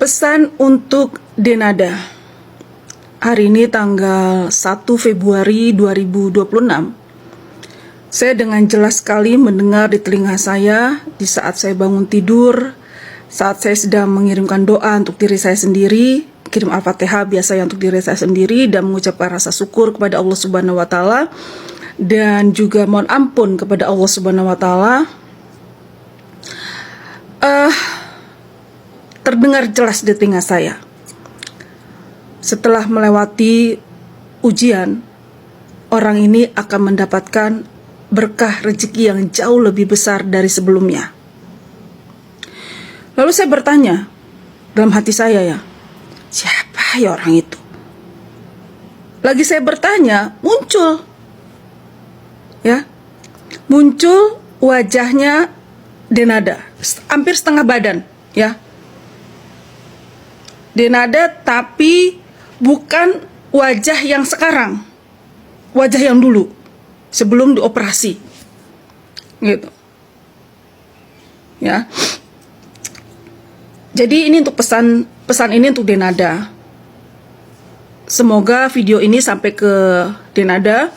Pesan untuk Denada. Hari ini tanggal 1 Februari 2026. Saya dengan jelas sekali mendengar di telinga saya di saat saya bangun tidur, saat saya sedang mengirimkan doa untuk diri saya sendiri, kirim Al-Fatihah biasanya untuk diri saya sendiri dan mengucapkan rasa syukur kepada Allah Subhanahu wa taala dan juga mohon ampun kepada Allah Subhanahu wa taala. Terdengar jelas di telinga saya. Setelah melewati ujian, orang ini akan mendapatkan berkah rezeki yang jauh lebih besar dari sebelumnya. Lalu saya bertanya dalam hati saya, ya, siapa ya orang itu? Lagi saya bertanya, muncul wajahnya Denada, hampir setengah badan, ya. Denada, tapi bukan wajah yang sekarang, wajah yang dulu sebelum dioperasi, gitu, ya. Jadi ini untuk pesan ini untuk Denada. Semoga video ini sampai ke Denada.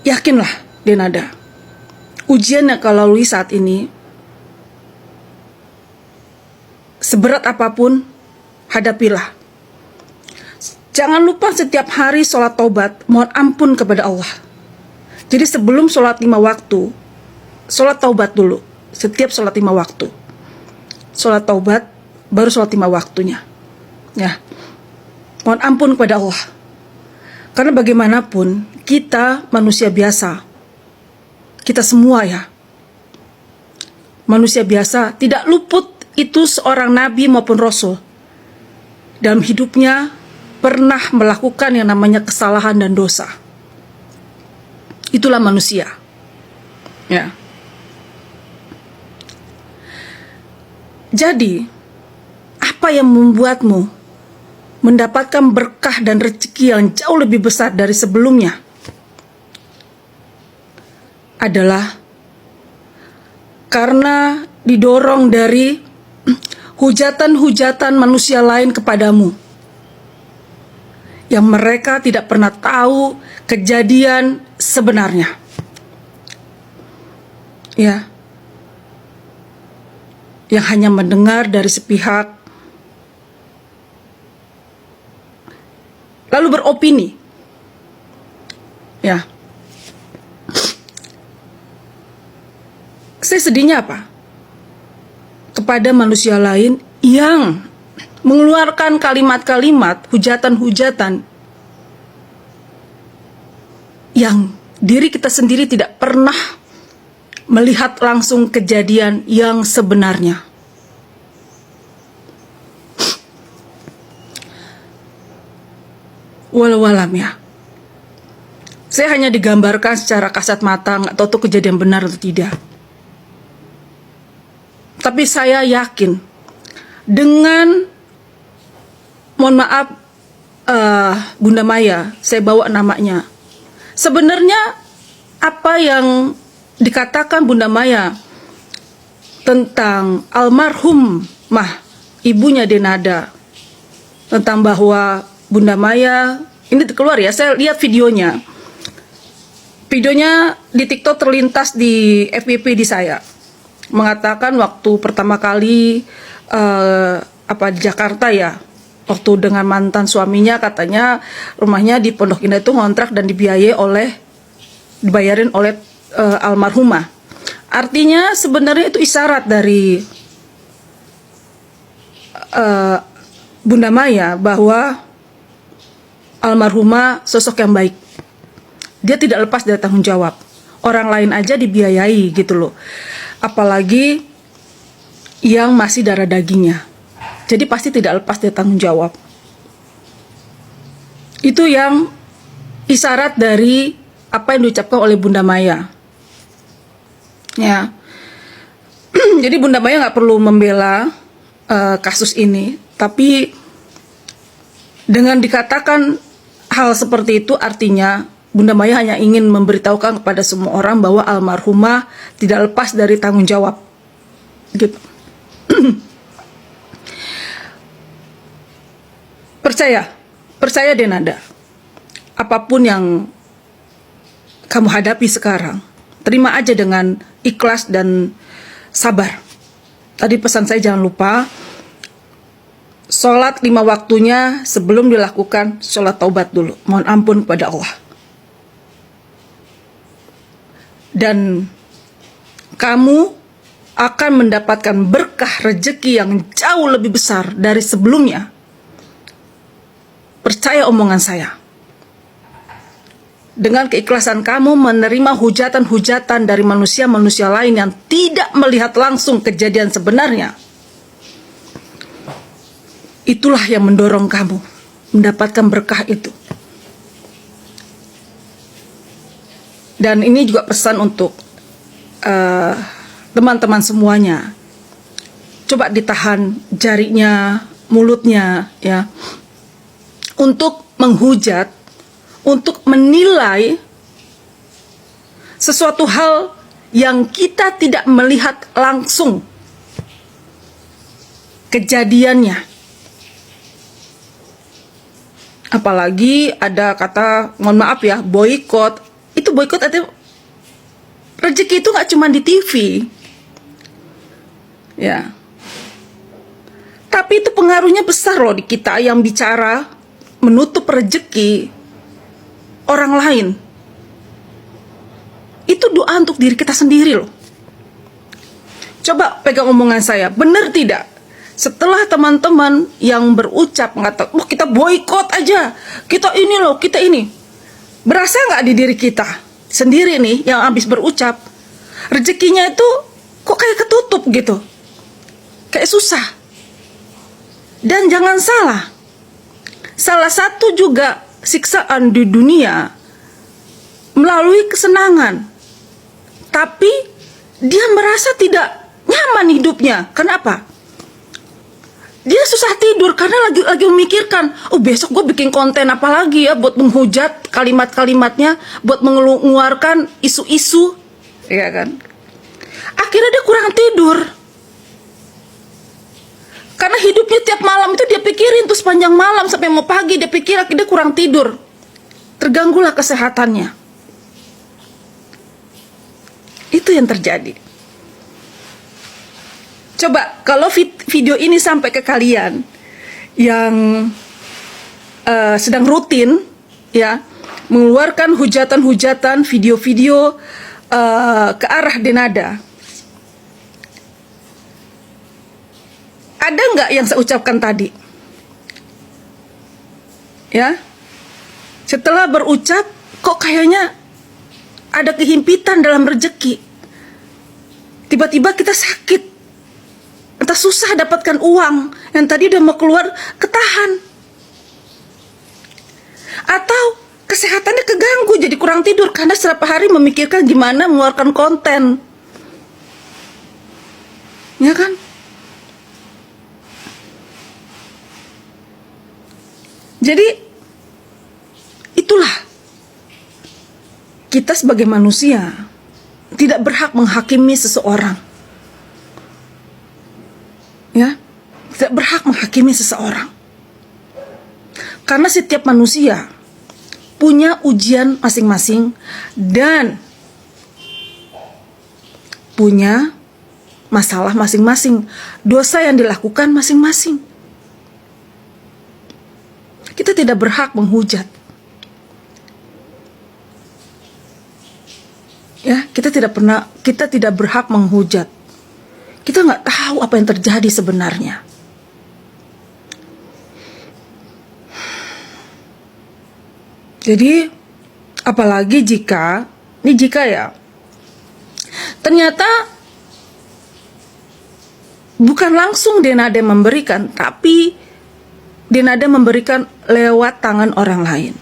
Yakinlah Denada, ujian yang kau lalui saat ini, seberat apapun, hadapilah. Jangan lupa setiap hari sholat taubat, mohon ampun kepada Allah. Jadi sebelum sholat 5 waktu, sholat taubat dulu. Setiap sholat 5 waktu, sholat taubat, baru sholat 5 waktunya, ya. Mohon ampun kepada Allah. Karena bagaimanapun, kita manusia biasa. Kita semua, ya, manusia biasa, tidak luput itu seorang nabi maupun rasul dalam hidupnya pernah melakukan yang namanya kesalahan dan dosa. Itulah manusia, ya. Jadi apa yang membuatmu mendapatkan berkah dan rezeki yang jauh lebih besar dari sebelumnya adalah karena didorong dari hujatan-hujatan manusia lain kepadamu yang mereka tidak pernah tahu kejadian sebenarnya, ya, yang hanya mendengar dari sepihak lalu beropini, ya. Saya sedihnya apa? Kepada manusia lain yang mengeluarkan kalimat-kalimat, hujatan-hujatan yang diri kita sendiri tidak pernah melihat langsung kejadian yang sebenarnya. Walau alam, ya. Saya hanya digambarkan secara kasat mata, nggak tahu itu kejadian benar atau tidak. Tapi saya yakin dengan, mohon maaf, Bunda Maya, saya bawa namanya. Sebenarnya apa yang dikatakan Bunda Maya tentang almarhumah ibunya Denada, tentang bahwa Bunda Maya, ini keluar, ya, saya lihat videonya. Videonya di TikTok terlintas di FYP di saya. Mengatakan waktu pertama kali di Jakarta, ya, waktu dengan mantan suaminya, katanya rumahnya di Pondok Indah itu ngontrak dan dibayarin oleh almarhumah. Artinya sebenarnya itu isyarat dari Bunda Maya bahwa almarhumah sosok yang baik. Dia tidak lepas dari tanggung jawab. Orang lain aja dibiayai, gitu loh. Apalagi yang masih darah dagingnya. Jadi pasti tidak lepas dari tanggung jawab. Itu yang isyarat dari apa yang diucapkan oleh Bunda Maya, ya. Jadi Bunda Maya nggak perlu membela kasus ini, tapi dengan dikatakan hal seperti itu artinya Bunda Maya hanya ingin memberitahukan kepada semua orang bahwa almarhumah tidak lepas dari tanggung jawab, gitu. Percaya Denada, apapun yang kamu hadapi sekarang, terima aja dengan ikhlas dan sabar. Tadi pesan saya jangan lupa, sholat 5 waktunya sebelum dilakukan, sholat taubat dulu, mohon ampun kepada Allah. Dan kamu akan mendapatkan berkah rezeki yang jauh lebih besar dari sebelumnya. Percaya omongan saya. Dengan keikhlasan kamu menerima hujatan-hujatan dari manusia-manusia lain yang tidak melihat langsung kejadian sebenarnya, itulah yang mendorong kamu mendapatkan berkah itu. Dan ini juga pesan untuk teman-teman semuanya. Coba ditahan jarinya, mulutnya, ya, untuk menghujat, untuk menilai sesuatu hal yang kita tidak melihat langsung kejadiannya. Apalagi ada kata, mohon maaf ya, boikot. Itu boikot artinya rezeki itu nggak cuma di TV, ya. Tapi itu pengaruhnya besar loh di kita yang bicara menutup rezeki orang lain. Itu doa untuk diri kita sendiri loh. Coba pegang omongan saya, benar tidak? Setelah teman-teman yang berucap mengatakan, oh kita boikot aja, kita ini loh, kita ini. Berasa nggak di diri kita sendiri nih yang habis berucap, rezekinya itu kok kayak ketutup gitu, kayak susah. Dan jangan salah satu juga siksaan di dunia melalui kesenangan, tapi dia merasa tidak nyaman hidupnya. Kenapa? Dia susah tidur karena lagi memikirkan, oh besok gue bikin konten apa lagi ya buat menghujat kalimat-kalimatnya, buat mengeluarkan isu-isu, ya kan? Akhirnya dia kurang tidur. Karena hidupnya tiap malam itu dia pikirin tuh sepanjang malam sampai mau pagi dia pikir, akhirnya dia kurang tidur. Terganggulah kesehatannya. Itu yang terjadi. Coba kalau video ini sampai ke kalian yang sedang rutin ya mengeluarkan hujatan-hujatan, video-video ke arah Denada, ada nggak yang saya ucapkan tadi? Ya, setelah berucap kok kayaknya ada kehimpitan dalam rezeki. Tiba-tiba kita sakit. Entah susah dapatkan uang yang tadi udah mau keluar, ketahan. Atau kesehatannya keganggu, jadi kurang tidur karena setiap hari memikirkan gimana mengeluarkan konten. Ya kan? Jadi itulah, kita sebagai manusia tidak berhak menghakimi seseorang. Ya, tidak berhak menghakimi seseorang. Karena setiap manusia punya ujian masing-masing dan punya masalah masing-masing, dosa yang dilakukan masing-masing. Kita tidak berhak menghujat. Ya, kita tidak berhak menghujat. Kita nggak tahu apa yang terjadi sebenarnya. Jadi, apalagi jika ya, ternyata bukan langsung Denada memberikan, tapi Denada memberikan lewat tangan orang lain.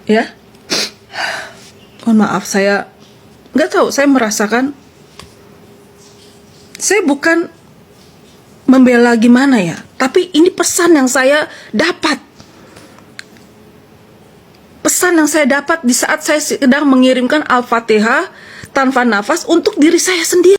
Ya, mohon maaf, saya nggak tahu, saya merasakan saya bukan membela gimana ya, tapi ini pesan yang saya dapat. Pesan yang saya dapat di saat saya sedang mengirimkan Al-Fatihah tanpa nafas untuk diri saya sendiri.